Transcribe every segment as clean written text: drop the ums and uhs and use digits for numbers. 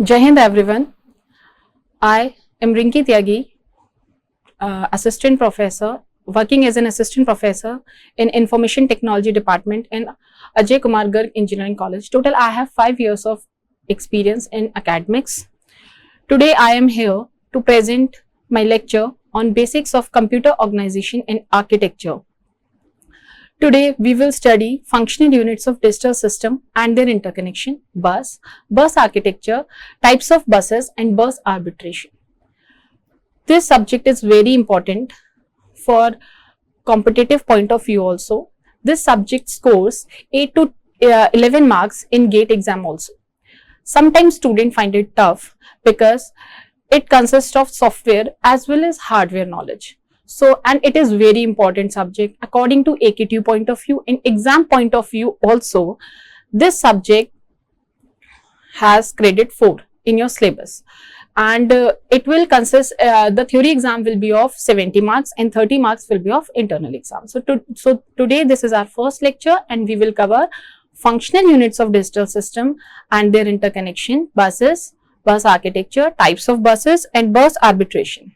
Jai Hind everyone. I am Rinki Tyagi, assistant professor, working as an assistant professor in Information Technology Department in Ajay Kumar Garg Engineering College. Total, I have 5 years of experience in academics. Today, I am here to present my lecture on basics of computer organization and architecture. Today, we will study functional units of digital system and their interconnection, bus architecture, types of buses and bus arbitration. This subject is very important for competitive point of view also. This subject scores 8 to 11 marks in GATE exam also. Sometimes students find it tough because it consists of software as well as hardware knowledge. So, and it is very important subject according to AKTU point of view. In exam point of view also, this subject has credit 4 in your syllabus, and it will consist, the theory exam will be of 70 marks and 30 marks will be of internal exam. So today this is our first lecture and we will cover functional units of digital system and their interconnection, buses, bus architecture, types of buses and bus arbitration.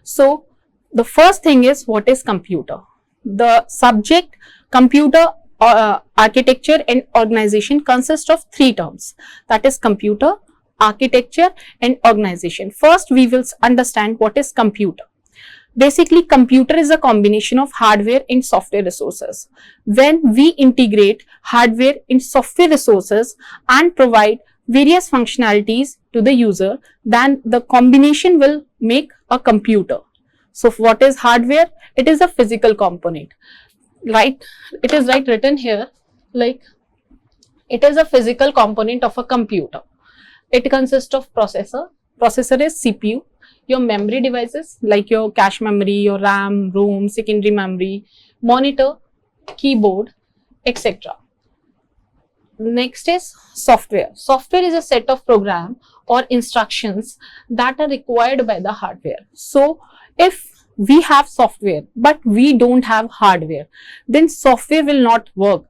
So the first thing is, what is computer? The subject computer architecture and organization consists of 3 terms, that is computer, architecture and organization. First, we will understand what is computer. Basically, computer is a combination of hardware and software resources. When we integrate hardware and software resources and provide various functionalities to the user, then the combination will make a computer. So, what is hardware? It is a physical component, right? It is written here, like it is a physical component of a computer. It consists of processor. Processor is CPU. Your memory devices like your cache memory, your RAM, ROM, secondary memory, monitor, keyboard, etc. Next is software. Software is a set of program or instructions that are required by the hardware. So, if we have software but we don't have hardware, then software will not work,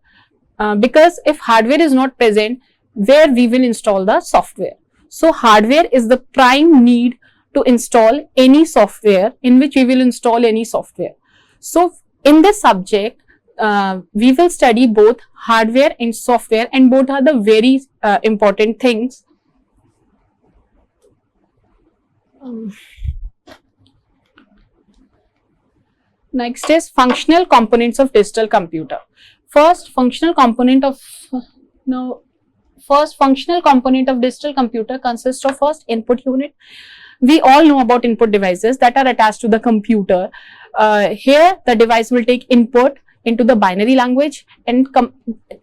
because if hardware is not present, where we will install the software. So, hardware is the prime need to install any software, in which we will install any software. So, in this subject, we will study both hardware and software, and both are the very important things. Next is functional components of digital computer. First functional component of digital computer consists of first input unit. We all know about input devices that are attached to the computer. Here the device will take input into the binary language, and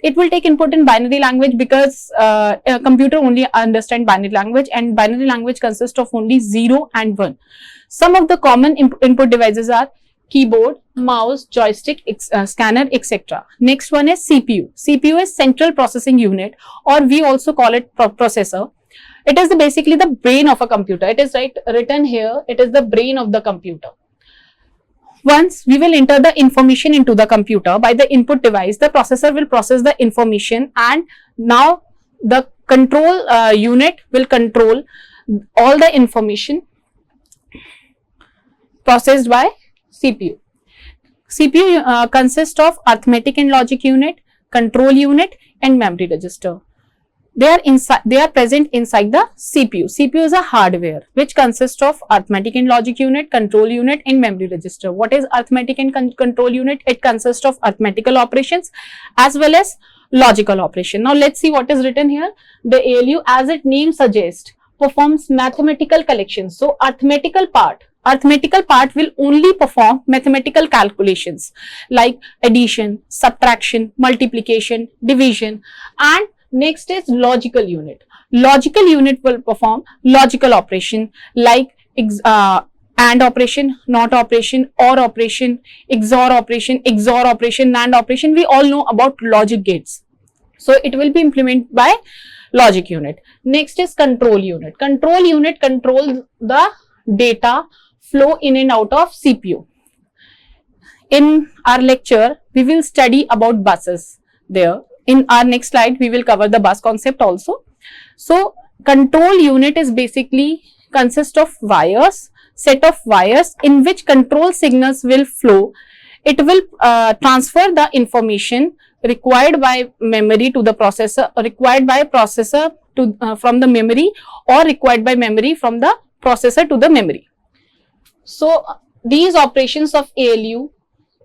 it will take input in binary language because a computer only understands binary language, and binary language consists of only 0 and 1. Some of the common input devices are keyboard, mouse, joystick, scanner, etc. Next one is CPU. CPU is central processing unit, or we also call it processor. It is basically the brain of a computer. It is written here. It is the brain of the computer. Once we will enter the information into the computer by the input device, the processor will process the information, and now the control unit will control all the information processed by CPU. CPU consists of arithmetic and logic unit, control unit and memory register. They are present inside the CPU. CPU is a hardware which consists of arithmetic and logic unit, control unit and memory register. What is arithmetic and control unit? It consists of arithmetical operations as well as logical operation. Now let's see what is written here. The ALU, as its name suggests, performs mathematical collections. So arithmetical part will only perform mathematical calculations like addition, subtraction, multiplication, division. And next is logical unit. Logical unit will perform logical operation like AND operation, NOT operation, OR operation, XOR operation, NAND operation. We all know about logic gates. So it will be implemented by logic unit. Next is control unit. Control unit controls the data flow in and out of CPU. In our lecture, we will study about buses there. In our next slide, we will cover the bus concept also. So, control unit is basically consist of wires, set of wires in which control signals will flow. It will transfer the information required by memory to the processor, required by processor to from the memory, or required by memory from the processor to the memory. So these operations of ALU,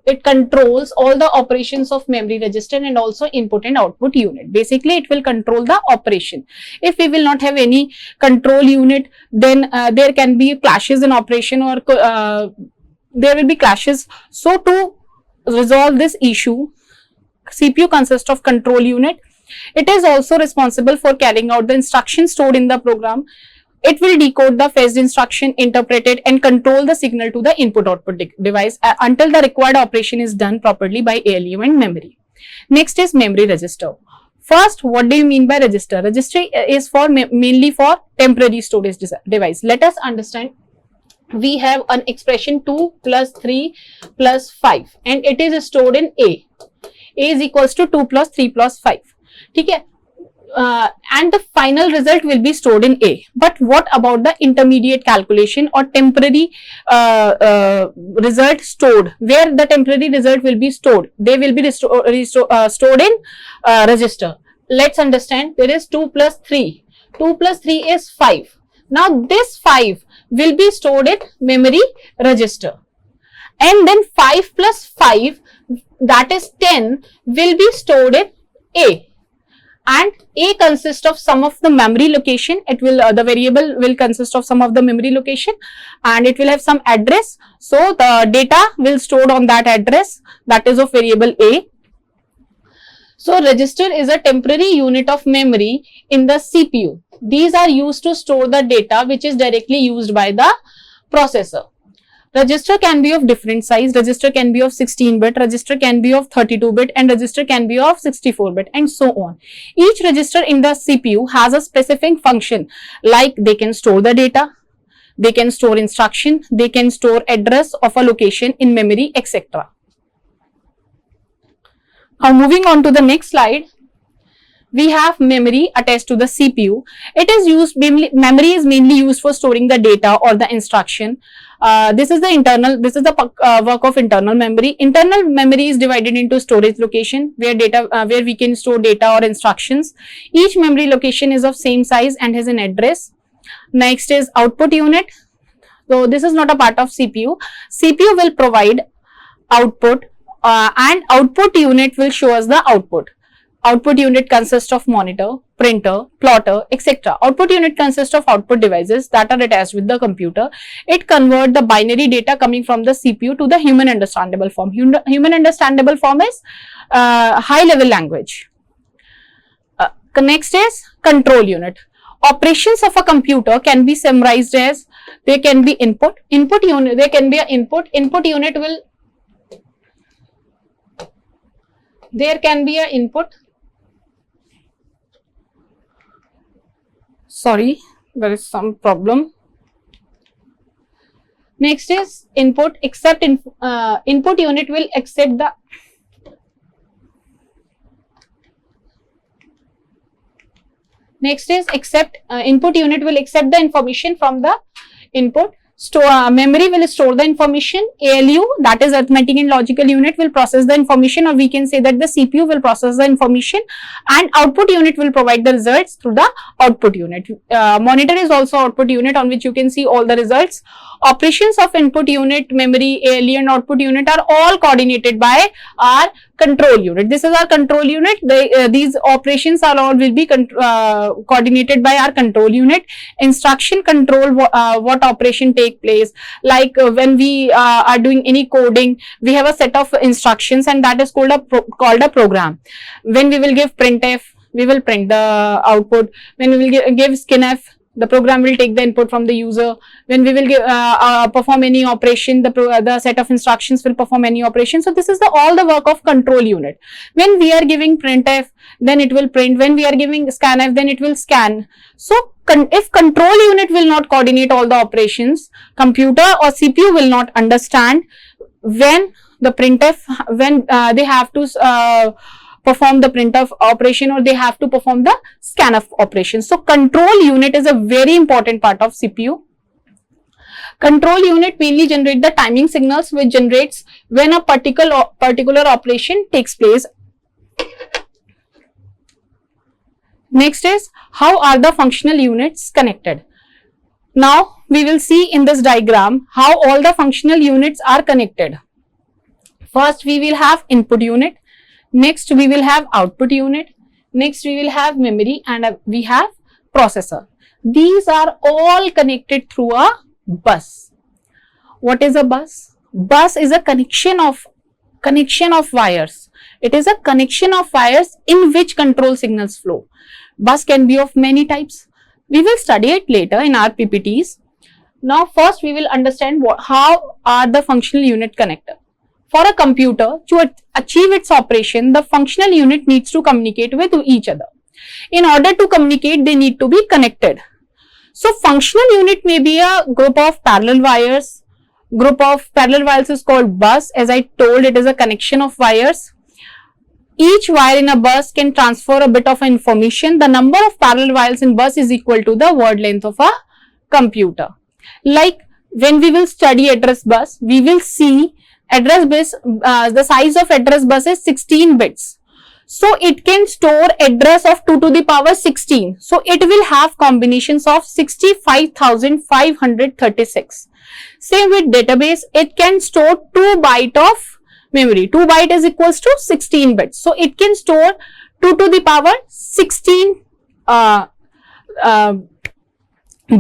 it controls all the operations of memory register and also input and output unit. Basically, it will control the operation. If we will not have any control unit, then there can be clashes in operation, or there will be clashes. So to resolve this issue, CPU consists of control unit. It is also responsible for carrying out the instructions stored in the program. It will decode the fetched instruction, interpret it, and control the signal to the input-output device until the required operation is done properly by ALU and memory. Next is memory register. First, what do you mean by register? Register is for mainly for temporary storage device. Let us understand. We have an expression 2 plus 3 plus 5 and it is stored in A. A is equals to 2 plus 3 plus 5. Okay. And the final result will be stored in A. But what about the intermediate calculation or temporary result stored? Where the temporary result will be stored? They will be stored in register. Let's understand. There is 2 plus 3. 2 plus 3 is 5. Now this 5 will be stored in memory register. And then 5 plus 5, that is 10, will be stored in A. And A consists of some of the memory location. It will the variable will consist of some of the memory location, and it will have some address. So the data will stored on that address, that is of variable A. So register is a temporary unit of memory in the CPU. These are used to store the data which is directly used by the processor. Register can be of different size. Register can be of 16-bit, register can be of 32-bit, and register can be of 64-bit, and so on. Each register in the CPU has a specific function, like they can store the data, they can store instruction, they can store address of a location in memory, etc. Now moving on to the next slide, we have memory attached to the CPU. It is used, memory is mainly used for storing the data or the instruction. This is the work of internal memory. Internal memory is divided into storage location where we can store data or instructions. Each memory location is of same size and has an address. Next is output unit. So this is not a part of CPU. CPU will provide output and output unit will show us the output. Output unit consists of monitor, printer, plotter, etc. Output unit consists of output devices that are attached with the computer. It converts the binary data coming from the CPU to the human understandable form. Human understandable form is high level language. Next is control unit. Operations of a computer can be summarized as, they can be input unit, there can be an input unit will, there can be an input. Sorry, there is some problem. Next is input, input unit will accept the input unit will accept the information from the input. Memory will store the information. ALU, that is arithmetic and logical unit, will process the information, or we can say that the CPU will process the information, and output unit will provide the results through the output unit. Monitor is also output unit on which you can see all the results. Operations of input unit, memory, ALU and output unit are all coordinated by our control unit. This is our control unit. These operations are all will be coordinated by our control unit. Instruction control what operation take place. Like when we are doing any coding, we have a set of instructions, and that is called a program. When we will give printf, we will print the output. When we will give scanf, the program will take the input from the user. When we will give, perform any operation, the set of instructions will perform any operation. So this is all the work of control unit. When we are giving printf, then it will print. When we are giving scanf, then it will scan. So if control unit will not coordinate all the operations, computer or CPU will not understand when the printf, when they have to perform the printf operation or they have to perform the scanf operation. So control unit is a very important part of CPU. Control unit mainly generate the timing signals which generates when a particular operation takes place. Next is how are the functional units connected. Now we will see in this diagram how all the functional units are connected. First we will have input unit, next we will have output unit, next we will have memory, and we have processor. These are all connected through a bus. What is a bus? Bus is a connection of wires. It is a connection of wires in which control signals flow. Bus can be of many types. We will study it later in our PPTs. Now first we will understand how are the functional unit connected. For a computer to achieve its operation, the functional unit needs to communicate with each other. In order to communicate, they need to be connected. So functional unit may be a group of parallel wires. Group of parallel wires is called bus. As I told, it is a connection of wires. Each wire in a bus can transfer a bit of information. The number of parallel wires in bus is equal to the word length of a computer. Like when we will study address bus, we will see address bus, the size of address bus is 16 bits. So it can store address of 2 to the power 16. So it will have combinations of 65,536. Same with database, it can store 2 byte of memory. 2 byte is equals to 16 bits. So it can store 2 to the power 16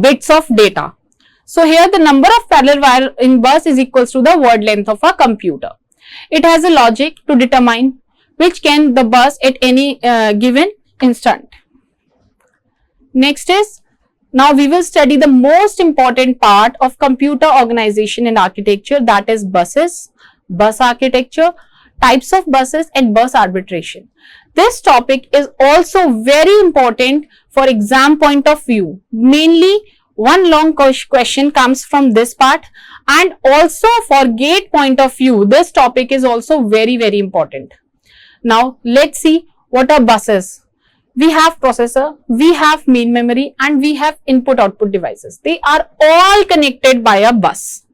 bits of data. So here the number of parallel wire in bus is equals to the word length of a computer. It has a logic to determine which can the bus at any given instant. Next is, now we will study the most important part of computer organization and architecture, that is buses, bus architecture, types of buses and bus arbitration. This topic is also very important for exam point of view. Mainly one long question comes from this part, and also for gate point of view, this topic is also very important. Now let's see what are buses. We have processor, we have main memory, and we have input output devices. They are all connected by a bus.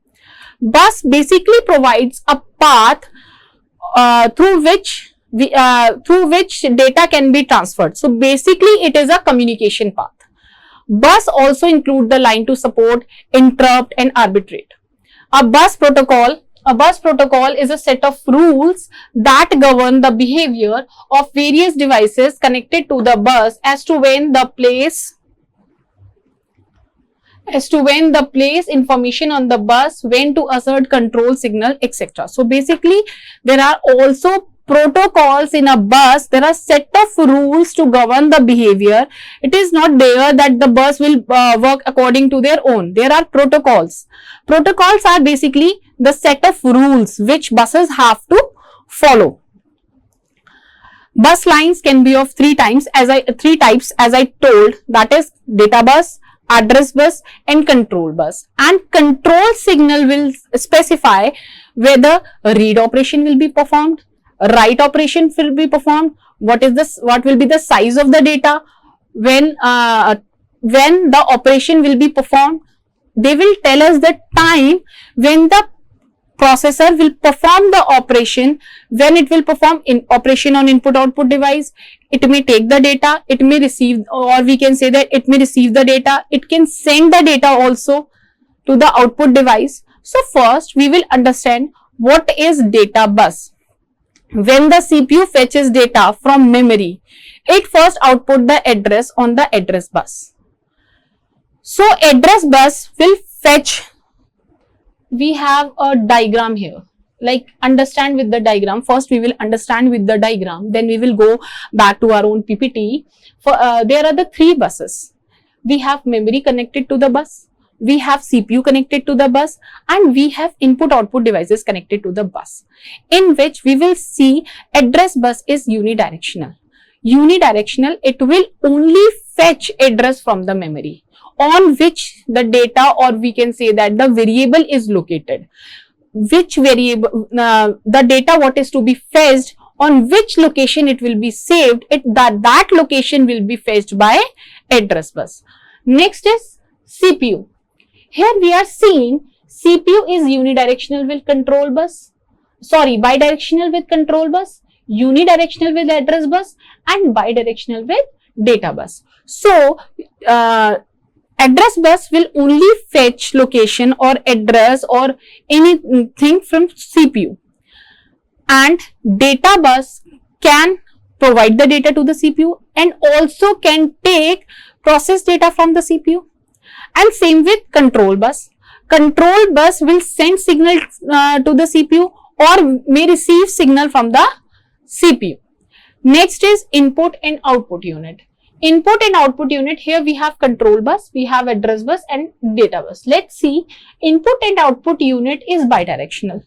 Bus basically provides a path through which data can be transferred. So basically it is a communication path. Bus also include the line to support, interrupt and arbitrate. A bus protocol is a set of rules that govern the behavior of various devices connected to the bus as to when the place information on the bus, when to assert control signal, etc. So basically there are also protocols in a bus. There are set of rules to govern the behavior. It is not there that the bus will work according to their own. There are protocols. Protocols are basically the set of rules which buses have to follow. Bus lines can be of three types as I told, that is data bus, address bus and control bus. And control signal will specify whether a read operation will be performed, write operation will be performed, what will be the size of the data, when the operation will be performed. They will tell us the time when the processor will perform the operation, when it will perform operation on input output device. It may take the data, it may receive, or we can say that it may receive the data, it can send the data also to the output device. So first we will understand what is data bus. When the CPU fetches data from memory, it first output the address on the address bus. So address bus will fetch. We have a diagram here, like understand with the diagram. First we will understand with the diagram, then we will go back to our own PPT. There are the three buses. We have memory connected to the bus, we have CPU connected to the bus, and we have input output devices connected to the bus, in which we will see address bus is unidirectional. Unidirectional, it will only fetch address from the memory on which the data, or we can say that the variable is located. Which variable, the data what is to be fetched, on which location it will be saved, that location will be fetched by address bus. Next is CPU. Here we are seeing CPU is unidirectional with control bus, bidirectional with control bus, unidirectional with address bus, and bidirectional with data bus. So, address bus will only fetch location or address or anything from CPU, and data bus can provide the data to the CPU and also can take process data from the CPU. And same with control bus. Control bus will send signal to the CPU or may receive signal from the CPU. Next is input and output unit. Input and output unit, here we have control bus, we have address bus and data bus. Let's see, input and output unit is bidirectional.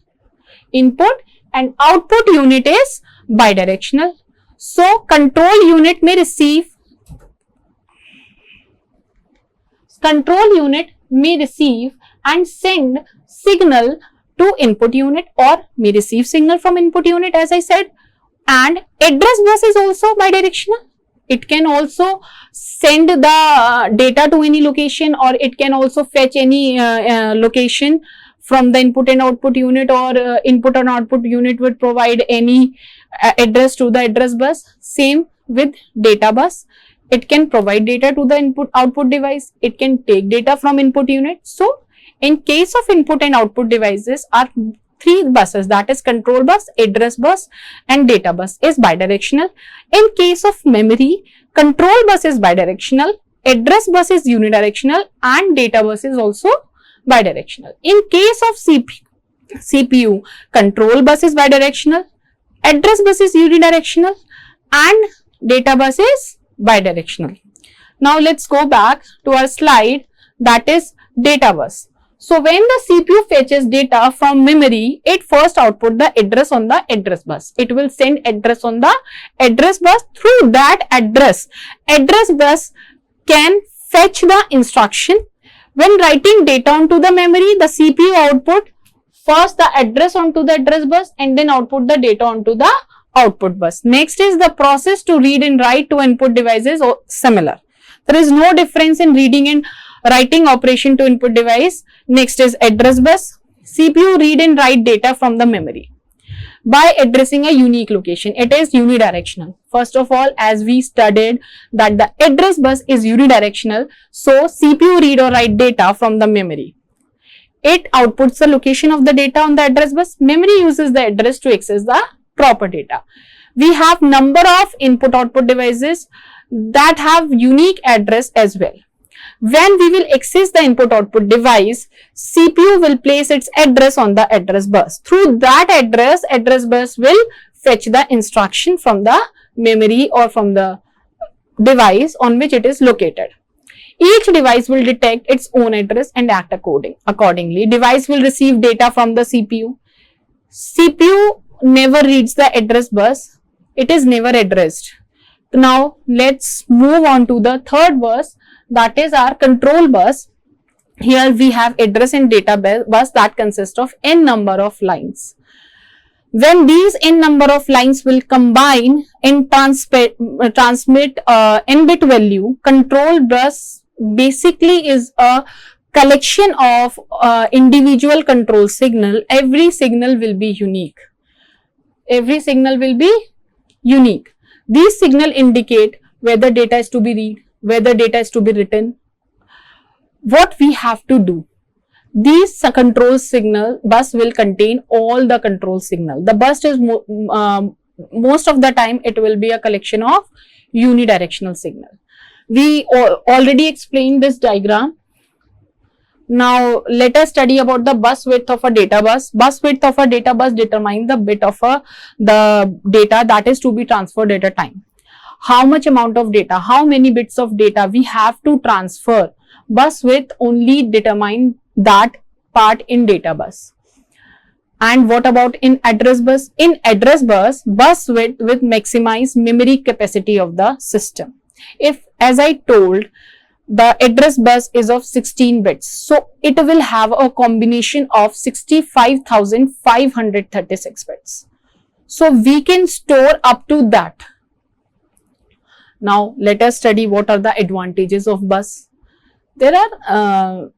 Input and output unit is bidirectional. So, control unit may receive and send signal to input unit or may receive signal from input unit, as I said. And address bus is also bidirectional. It can also send the data to any location, or it can also fetch any location from the input and output unit, or input and output unit would provide any address to the address bus. Same with data bus. It can provide data to the input output device. It can take data from input unit. So, in case of input and output devices are three buses, that is control bus, address bus and data bus is bidirectional. In case of memory, control bus is bidirectional, address bus is unidirectional and data bus is also bidirectional. In case of CPU, control bus is bidirectional, address bus is unidirectional and data bus is bidirectional. Now, let's go back to our slide, that is data bus. So, when the CPU fetches data from memory, it first output the address on the address bus. It will send address on the address bus. Through that address bus can fetch the instruction. When writing data onto the memory, the CPU output first the address onto the address bus and then output the data onto the output bus. Next is the process to read and write to input devices or similar. There is no difference in reading and writing operation to input device. Next is address bus. CPU read and write data from the memory by addressing a unique location. It is unidirectional. First of all, as we studied that the address bus is unidirectional, so CPU read or write data from the memory. It outputs the location of the data on the address bus. Memory uses the address to access the proper data. We have number of input output devices that have unique address as well. When we will access the input output device, CPU will place its address on the address bus. Through that address bus will fetch the instruction from the memory or from the device on which it is located. Each device will detect its own address and act accordingly. Device will receive data from the CPU. CPU never reads the address bus. It is never addressed. Now, let's move on to the third bus, that is our control bus. Here we have address and data bus that consists of n number of lines. When these n number of lines will combine and transmit n bit value, control bus basically is a collection of individual control signal. Every signal will be unique. These signals indicate whether data is to be read, whether data is to be written. What we have to do? These control signal bus will contain all the control signal. The bus is most of the time it will be a collection of unidirectional signal. We already explained this diagram. Now, let us study about the bus width of a data bus. Bus width of a data bus determines the bit of the data that is to be transferred at a time. How much amount of data, how many bits of data we have to transfer. Bus width only determine that part in data bus. And what about in address bus? In address bus, bus width will maximize memory capacity of the system. If, as I told, the address bus is of 16 bits, so it will have a combination of 65,536 bits. So we can store up to that. Now let us study what are the advantages of bus. There are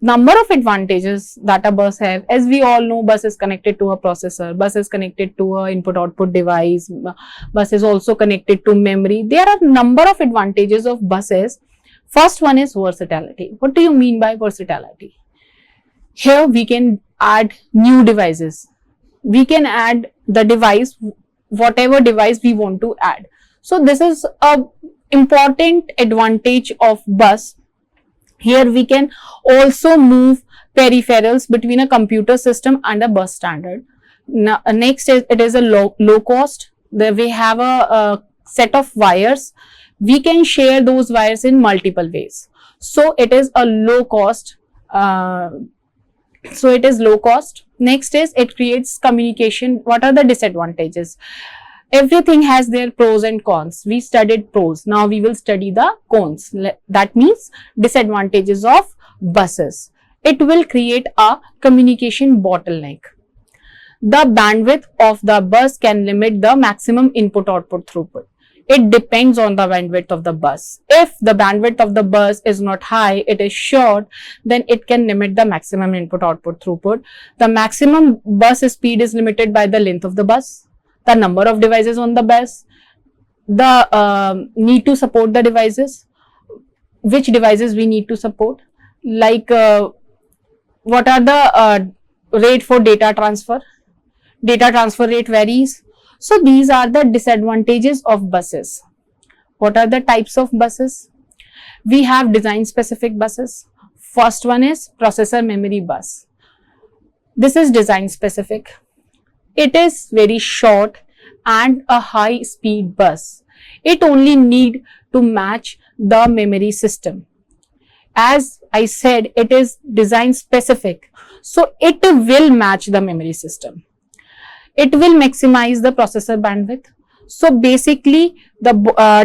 number of advantages that a bus have. As we all know, bus is connected to a processor, bus is connected to a input output device, bus is also connected to memory. There are number of advantages of buses. First one is versatility. What do you mean by versatility? Here we can add new devices. We can add the device, whatever device we want to add. So this is a important advantage of bus. Here we can also move peripherals between a computer system and a bus standard. Now, next is it is a low cost. There we have a set of wires. We can share those wires in multiple ways. So it is a low cost. Next is it creates communication. What are the disadvantages? Everything has their pros and cons. We studied pros. Now we will study the cons. That means disadvantages of buses. It will create a communication bottleneck. The bandwidth of the bus can limit the maximum input-output throughput. It depends on the bandwidth of the bus. If the bandwidth of the bus is not high, it is short, then it can limit the maximum input-output throughput. The maximum bus speed is limited by the length of the bus, the number of devices on the bus, the need to support the devices, which devices we need to support, like what are the rate for data transfer. Data transfer rate varies. So these are the disadvantages of buses. What are the types of buses? We have design specific buses. First one is processor memory bus. This is design specific. It is very short and a high speed bus. It only need to match the memory system. As I said, it is design specific. So it will match the memory system. It will maximize the processor bandwidth. So basically the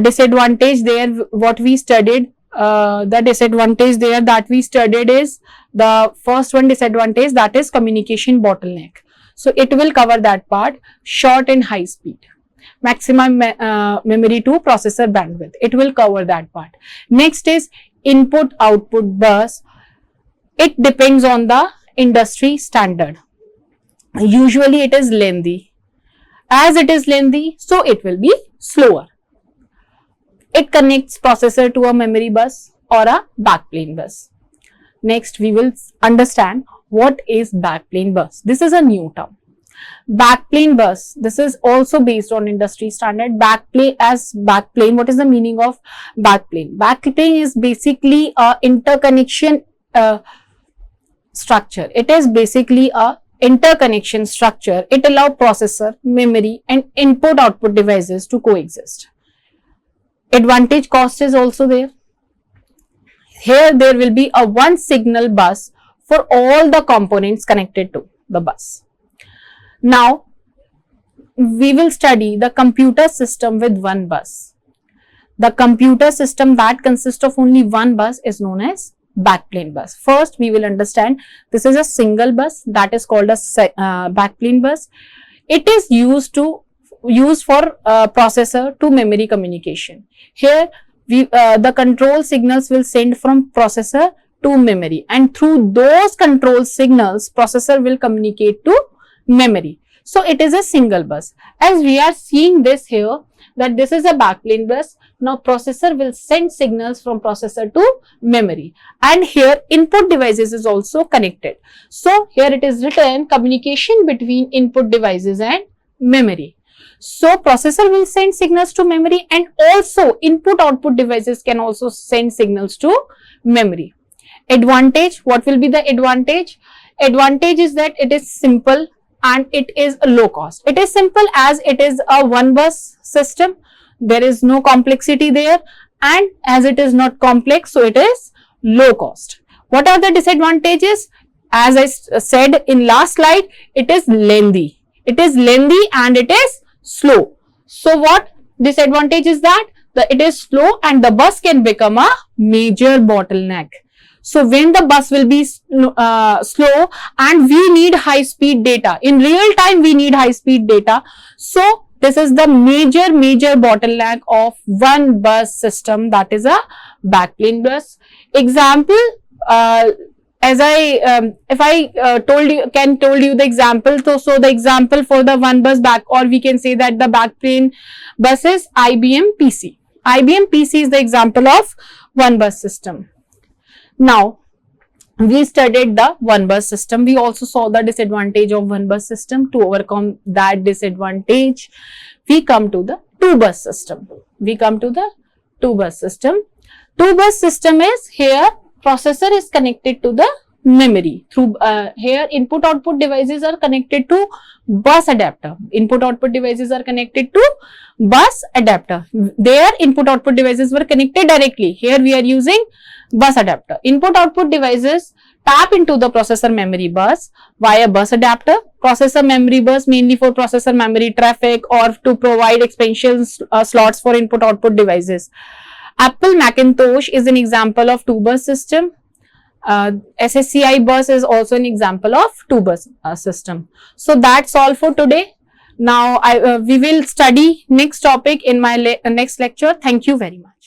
disadvantage there, what we studied, the disadvantage there that we studied is the first one disadvantage, that is communication bottleneck. So it will cover that part. Short and high speed, maximum memory to processor bandwidth, it will cover that part. Next is input output bus. It depends on the industry standard. Usually it is lengthy. As it is lengthy, so it will be slower. It connects processor to a memory bus or a backplane bus. Next, we will understand what is backplane bus. This is a new term. Backplane bus, this is also based on industry standard. Backplane, what is the meaning of backplane? Backplane is basically a interconnection structure. It is basically a interconnection structure. It allows processor, memory and input output devices to coexist. Advantage cost is also there. Here there will be a one signal bus for all the components connected to the bus. Now we will study the computer system with one bus. The computer system that consists of only one bus is known as backplane bus. First we will understand this is a single bus, that is called a backplane bus. It is used for processor to memory communication. Here the control signals will send from processor to memory, and through those control signals processor will communicate to memory. So it is a single bus. As we are seeing this here, that this is a backplane bus. Now processor will send signals from processor to memory, and here input devices is also connected. So here it is written communication between input devices and memory. So processor will send signals to memory, and also input output devices can also send signals to memory. Advantage, what will be the advantage? Advantage is that it is simple and it is a low cost. It is simple as it is a one bus system. There is no complexity there, and as it is not complex, so it is low cost. What are the disadvantages? As I said in last slide, it is lengthy. It is lengthy and it is slow. So what disadvantage is that? It is slow and the bus can become a major bottleneck. So when the bus will be slow and we need high speed data, in real time we need high speed data. So this is the major bottleneck of one bus system, that is a backplane bus. Example, as I if I told you the example, so the example for the one bus back, or we can say that the backplane bus is IBM PC. IBM PC is the example of one bus system. Now we studied the one bus system. We also saw the disadvantage of one bus system. To overcome that disadvantage, we come to the two bus system. We come to the two bus system. Two bus system is, here processor is connected to the memory through here input output devices are connected to bus adapter. Input output devices are connected to bus adapter. Their input output devices were connected directly. Here we are using bus adapter. Input output devices tap into the processor memory bus via bus adapter. Processor memory bus mainly for processor memory traffic or to provide expansion slots for input output devices. Apple Macintosh is an example of two bus system. SSCI bus is also an example of two bus system. So that's all for today. Now we will study next topic in my next lecture. Thank you very much.